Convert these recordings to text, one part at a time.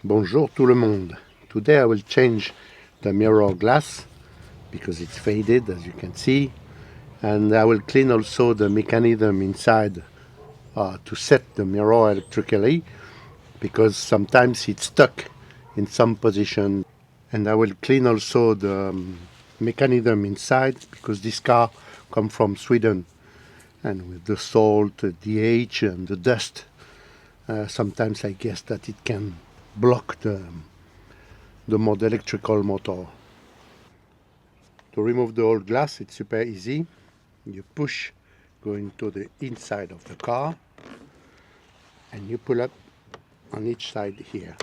Bonjour tout le monde. Today I will change the mirror glass because it's faded, as you can see, and I will clean also the mechanism inside to set the mirror electrically because sometimes it's stuck in some position. And I will clean also the mechanism inside because this car comes from Sweden, and with the salt, the age and the dust, sometimes I guess that it can block the electrical motor. To remove the old glass, it's super easy. You push going to the inside of the car and you pull up on each side here.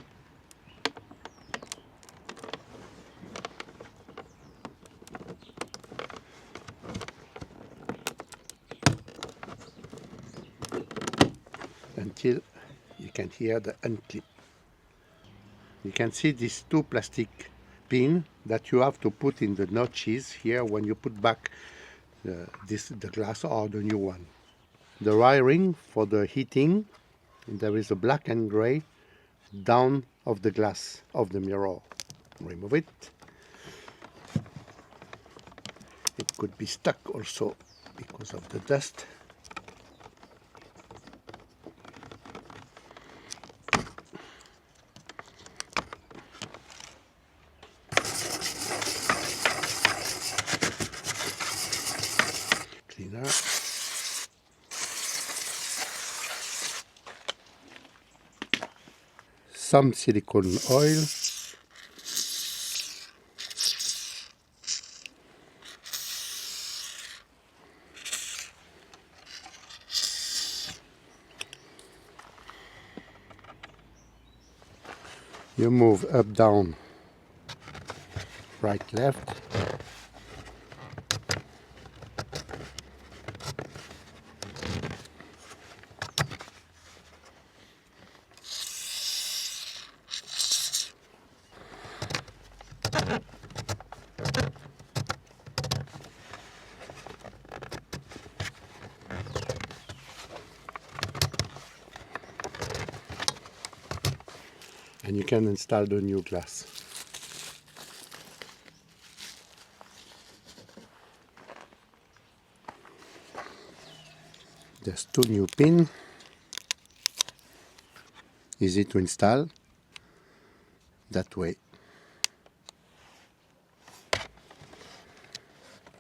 Until you can hear the unclip. You can see these two plastic pins that you have to put in the notches here when you put back the glass or the new one. The wiring for the heating, there is a black and gray down of the glass of the mirror. Remove it. It could be stuck also because of the dust. Cleaner. Some silicone oil. You move up, down, right, left. And you can install the new glass. There's two new pins. Easy to install. That way.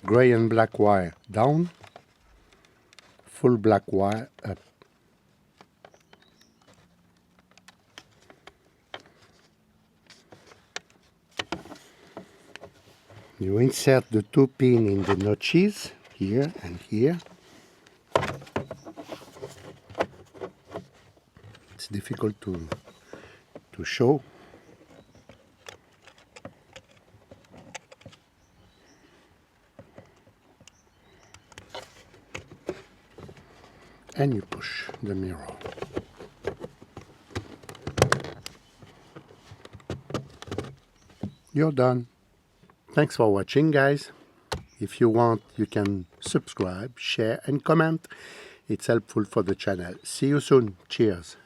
Gray and black wire down. Full black wire up. You insert the two pins in the notches, here and here. It's difficult to show. And you push the mirror. You're done. Thanks for watching, guys. If you want, you can subscribe, share and comment. It's helpful for the channel. See you soon. Cheers.